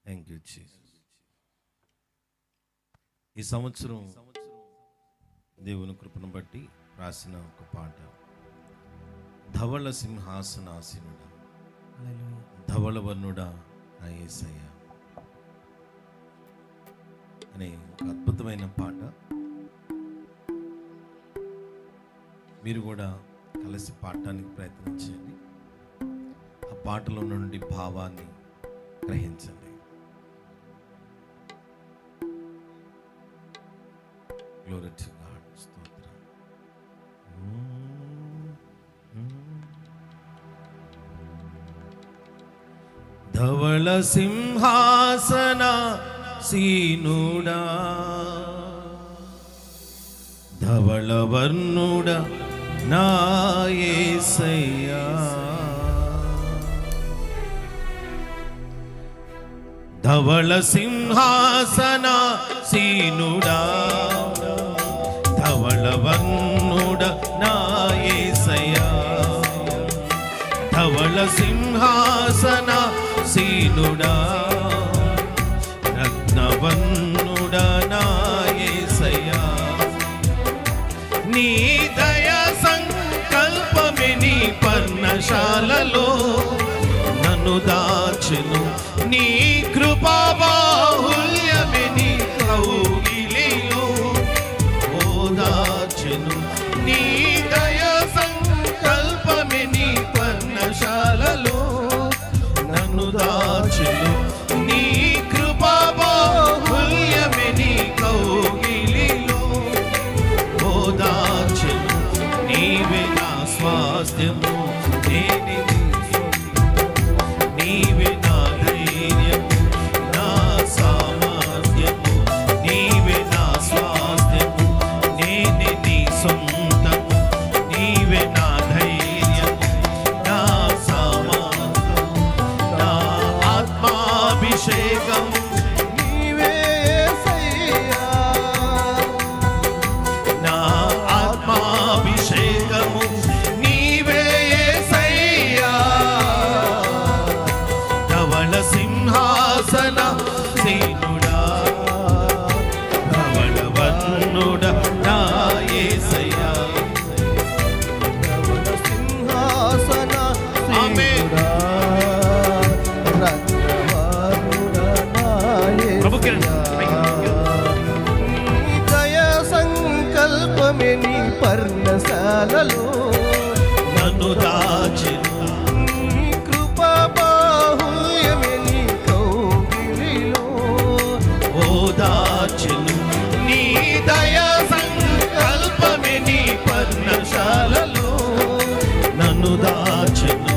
Thank you Jesus. ఈ సంవత్సరం దేవుని కృపను బట్టి రాసిన ఒక పాట, ధవళ సింహాసనాసీనుడా, ధవళ వర్ణుడా నా యేసయ్యా అనే ఒక అద్భుతమైన పాట. మీరు కూడా కలిసి పాడటానికి ప్రయత్నం చేయండి. ఆ పాటలో నుండి భావాన్ని గ్రహించండి. Glory to God. స్తోత్రం. ధవళ సింహాసన సీనుడా, ధవళ వర్ణుడా నా యేసయ్యా, ధవళ సింహాసన సీనుడా, ధవళ వర్ణుడా నా యేసయ్యా, ధవళ సింహాసన సీనుడా, రత్నవర్ణుడా నా యేసయ్యా, నీ దయా సంకల్పమే నీ పర్ణశాలలో నన్ను దాచెను, నీ కృపా బాహుల్యమే నీ కౌగిలిలో ఓదాచెను, నీ దయా సంకల్పమే నీ పర్ణశాలలో నన్ను దాచెను, నీ కృపా బాహుల్యమే నీ కౌగిలిలో ఓదాచెను, నీవే నా స్వాస్థ్యము, నేనే నీవే నా ధైర్యము, నా సామర్థ్యము, నీవే నా స్వాస్థ్యము, నేనే నీ సొంతము, నీవే నా ధైర్యము, నా సామర్థ్యము, నా ఆత్మాభిషేకము నీవే యేసయ్యా, నా ఆత్మాభిషేకము నీవే యేసయ్యా, ధవళ సింహాసన సీనుడా, ధవళ వర్ణుడా నా యేసయ్యా, ధవళ సింహాసన సీనుడా, రత్నవర్ణుడా నా యేసయ్యా, నీ దయా సంకల్పమే నీ పర్ణశాలలో నన్ను దాచెను, నీ కృపా బాహుల్యమే నీ కౌగిలిలో ఓదాచెను, నీ దయా సంకల్పమే నీ పర్ణశాలలో నన్ను దాచెను,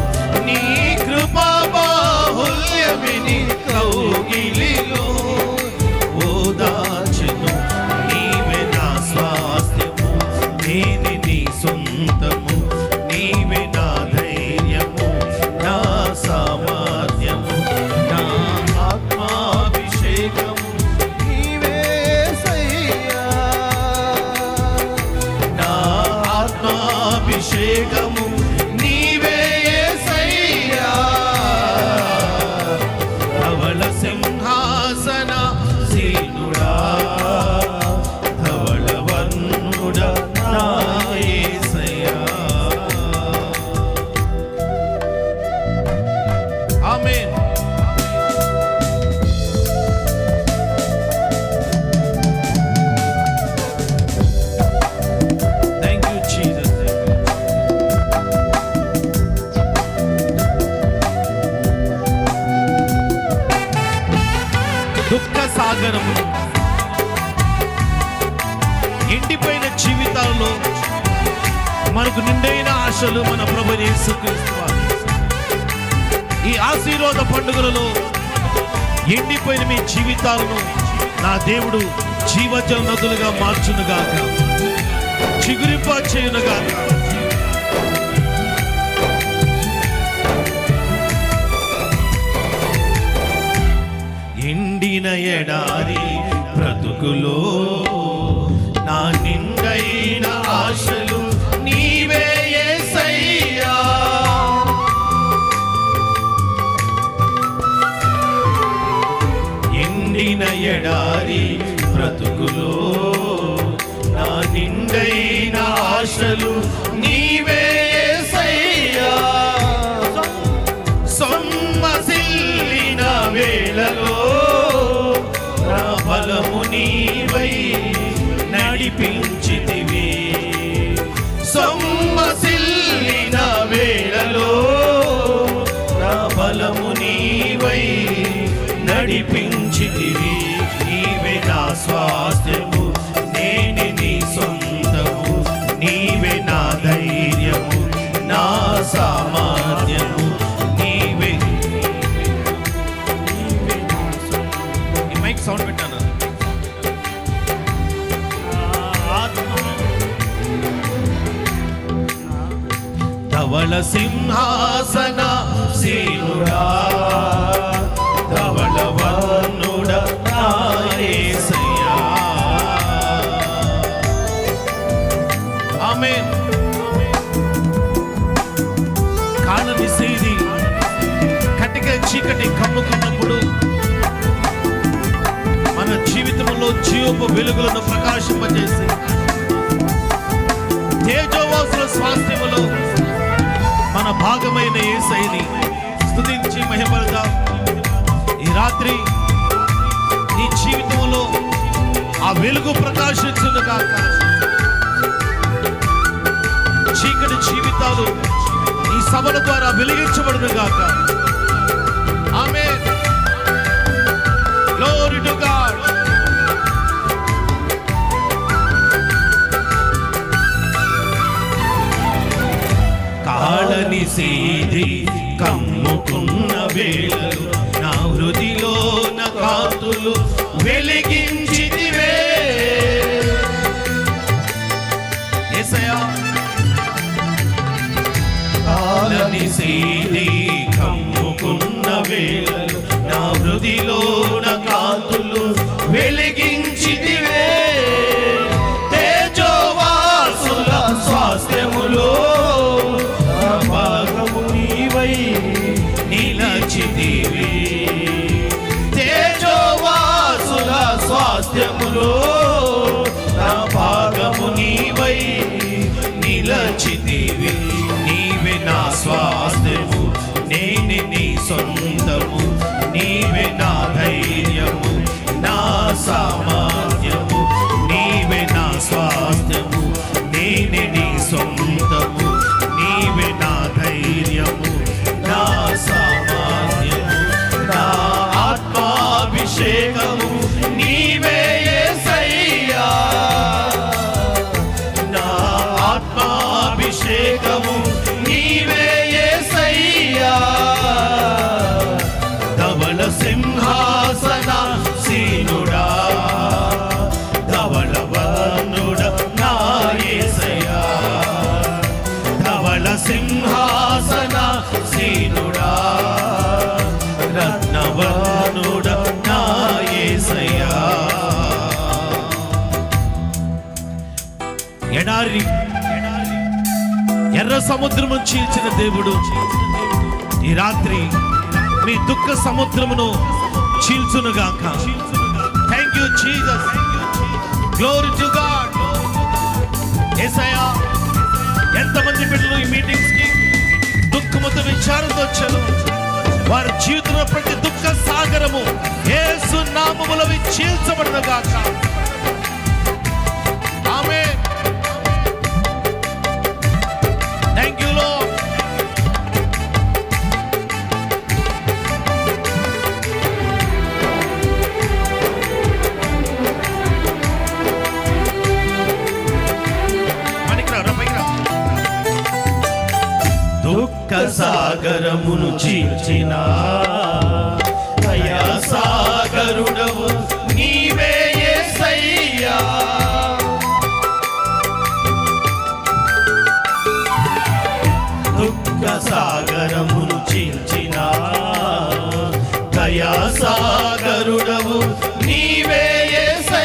నీ కృపా బాహుల్యమే నీ కౌగిలిలో ఓదాచెను, నీవే నా స్వాస్థ్యము, నేనే నీ సొంతము, నీవే నా ధైర్యము, నా సామర్థ్యము, నా ఆత్మాభిషేకము నీవే యేసయ్యా, నా ఆత్మాభిషేకము నీవే యేసయ్యా, ధవళ సింహాసన సీనుడా, ధవళ వర్ణుడా నా యేసయ్యా. ఆమేన్. Thank you, Jesus. దుఃఖ సాగరము, ఎండిపోయిన జీవితాల్లో మనకు నిండైన ఆశలు మన ప్రభువైన యేసుక్రీస్తు వారు. ఈ ఆశీర్వాద పండుగలలో ఎండిపోయిన మీ జీవితాలను నా దేవుడు జీవజల నదులుగా మార్చునుగాక, చిగురింప చేయునుగాక. ఎండిన ఎడారి బ్రతుకులో నా నిండైన ఆశలు నీవే యేసయ్యా. ఎండిన ఎడారి బ్రతుకులో నా నిండైన ఆశలు నీవే యేసయ్యా. సొమ్మసిల్లిన వేళలో నా బలము నీవై నడిపించితివి. సొమ్మసిల్లిన వేళలో నా బలము నీవై నడిపించితివి. నీవే నా స్వాస్థ్యము, నేనే నీ సొంతము. నీవే నా ధైర్యము, నా సామర్థ్యము. నీవే ఈ మైక్ సౌండ్ పెట్టాను. ధవళ సింహాసన సీనుడా, ధవళ వర్ణుడ నా యేసయ్యా. ఆమేన్. కాలని సేది కటిక చీకటి కమ్ముకున్నప్పుడు మన జీవితంలో జీవపు వెలుగులను ప్రకాశింపజేసి తేజోవాసుల స్వాస్థ్యములో మన భాగమైన యేసయ్యని స్తుతించి మహిమపడదాం. ఈ రాత్రి నీ జీవితంలో ఆ వెలుగు ప్రకాశించును గాక. చీకటి జీవితాలు ఈ సభల ద్వారా వెలిగించబడును గాక. ఆమేన్. Glory to God. కాళని సీది కమ్ముకున్న వేళలు నా హృదిలో నా కాంతులు వెలిగించితివే యేసయ్యా. కాళని సీది కమ్ముకున్న వేళలు నా హృదిలో నా కాంతులు వెలిగించితివే. తేజోవాసుల స్వాస్థ్యములో భాగము నీవై నిలచితివి. తేజోవాసుల స్వాస్థ్యములో నా భాగము నీవై నిలచితివి. నీవే నా స్వాస్థ్యము, నేనే నీ సొంతము. నీవే నా ధైర్యము, నా సామర్థ్యము. నీవే నా స్వాస్థ్యము, నేనే నీ సొంతము. నీవే నా ధైర్యము, నా సామర్థ్యము. నా ఆత్మాభిషేకము నీవే యేసయ్యా. నా ఆత్మాభిషేకము నీవే యేసయ్యా. ధవళ సింహాసన సీనుడా, ధవళ వర్ణుడ నా యేసయ్యా. ధవళ సింహాసన సీనుడా, రత్నవర్ణుడ నా యేసయ్యా. ఎడారి ఎర్ర సముద్రము చీల్చిన దేవుడు ఈ రాత్రి మీ దుఃఖ సముద్రమును చీల్చునుగాక. Thank you Jesus. Glory to God. యేసయ్యా, ఎంతమంది బిడ్డలు ఈ మీటింగ్స్ కి దుఃఖముతో విచారంతో వచ్చారు. వారి జీవితంలో ప్రతి దుఃఖ సాగరము యేసు నామములో చీల్చబడునుగాక. ఆమేన్. Thank you Lord. దుఃఖ సాగరమును చీల్చిన దయా సాగరుడవు నీవే యేసయ్యా. దుఃఖ సాగరమును చీల్చిన దయా సాగరుడవు నీవే యేసయ్యా.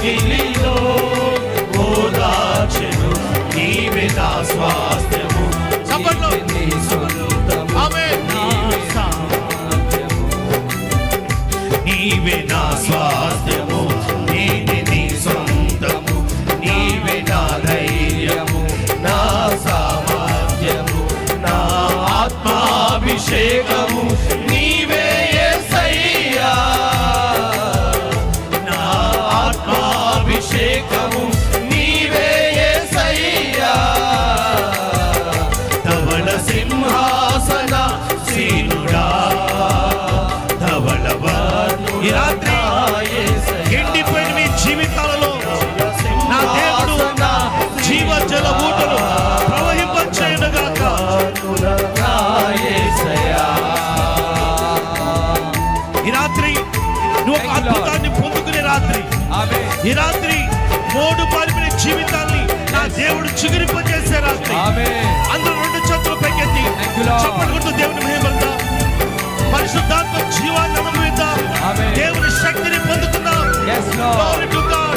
కౌగిలిలో ఓదార్చెను నీవే నా స్వాస్థ్యము చప్పట్లు. నీ సొంతము ఆమేన్. నీవే సామర్థ్యము నీవే నా స్వాస్థ్యము నేనే నీ సొంతము నీవే నా ధైర్యము నా సామర్థ్యము నా ఆత్మాభిషేకము నీవే యేసయ్యా నా ఆత్మాభిషేకము నీవే యేసయ్యా ధవళ సింహాసన సీనుడా ధవళ ఈ రాత్రి ఎండిపోయిన మీ జీవితాలలో నా దేవుడు జీవ జల ఊటలు ప్రవహింపచేయునుగాక. ఈ రాత్రి నువ్వు ఒక అద్భుతాన్ని పొందుకునే రాత్రి. ఆమేన్ ఈ రాత్రి మోడు పారిపోయిన జీవితాన్ని నా దేవుడు చిగురింపజేసే రాత్రి. ఆమేన్ అందరూ రెండు చేతులు పైకెత్తి Thank you, Lord. చప్పట్లు దేవుని మహిమపడతాం. పరిశుద్ధాత్మ జీవాన్ని అనుభవిద్దాం. Amen. దేవుని శక్తిని పొందుకుందాం. Yes, Lord. Glory to God.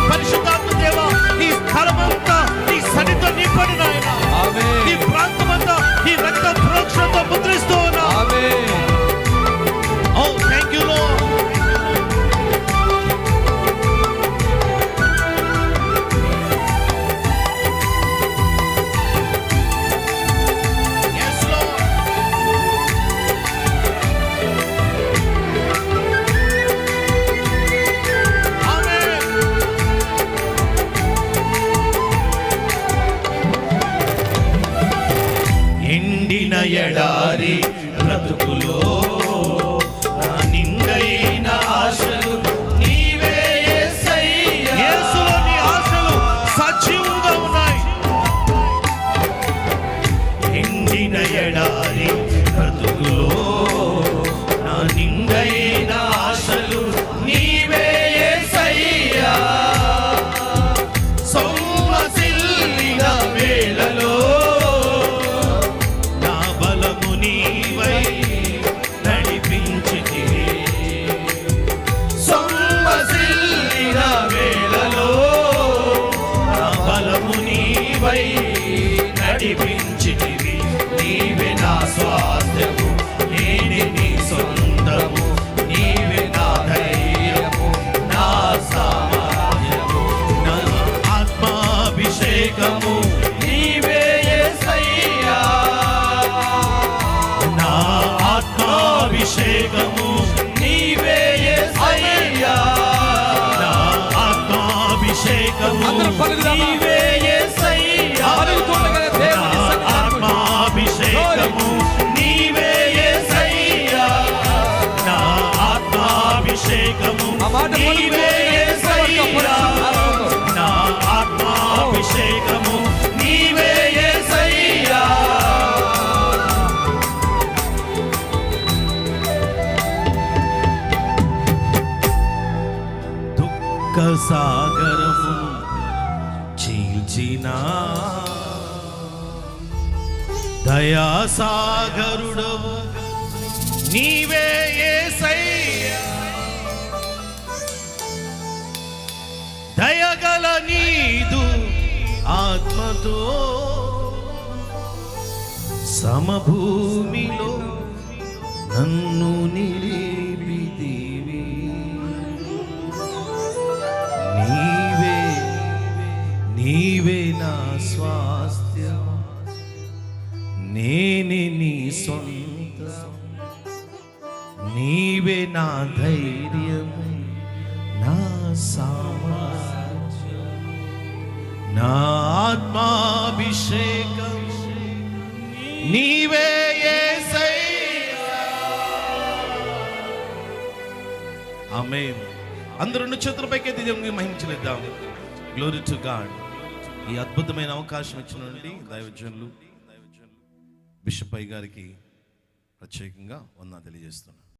పరిశుద్ధాత్మ దేవా ఈ స్థలమంతా నీ సన్నిధితో నింపండి నాయన. ఆమేన్ ఈ ప్రాంతమంతా ఈ రక్త ప్రోక్షణతో ముద్రిస్తూ ఉన్నా. ఆమేన్ Oh, thank you, Lord. Yes, Lord. Amen. ఎండిన ఎడారి బ్రతుకులో నా నిండైన ఆశలు నీవే యేసయ్యా యేసులో నీ ఆశలు సజీవంగా ఉన్నాయి. ఎండిన ఎడారి బ్రతుకులో నా నిండైన ఆశలు నీవే యేసయ్యా సొమ్మసిల్లిన వేళలో నా బలము నీవై నడిపించితివి సొమ్మసిల్లిన వేళలో నా బలము నీవై నడిపించితివి నీవే నా స్వాస్థ్యము నేనే నీ సొంతము నీవే నా ధైర్యము నా సామర్థ్యము నా ఆత్మాభిషేకము నీవే యేసయ్యా నా ఆత్మాభిషేకము నీవే యేసయ్యా నా ఆత్మాభిషేకము అందరూ పలుకుదామా? నీవే యేసయ్యా పలుకుతుండగానే దేవుని నా సన్నిధానంలో ఆత్మాభిషేకము నీవే యేసయ్యా నా ఆత్మాభిషేకము ఆ మాట నీవే యేసయ్యా నా ఆత్మాభిషేకము నీవే యేసయ్యా దుఃఖ సాగరము చీల్చిన దయా సాగరుడవు నీవే యేసయ్యా దయగల నీదు ఆత్మతో సమభూమిలో నన్ను నిలిపితివి నీవే నీవే నా స్వాస్థ్యం నేనే నీ సొంతం నీవే నా ధైర్యము నా సామర్థ్యం నా ఆత్మాభిషేకం నీవే యేసయ్యా ఆమేన్. అందరూ రెండు చేతులపైకి దేవునికి మహించలేద్దాం. Glory to God. ఈ అద్భుతమైన అవకాశం ఇచ్చినటువంటి దైవజనులు బిషప్ అయ్య గారికి ప్రత్యేకంగా వందనాలు తెలియజేస్తున్నాను.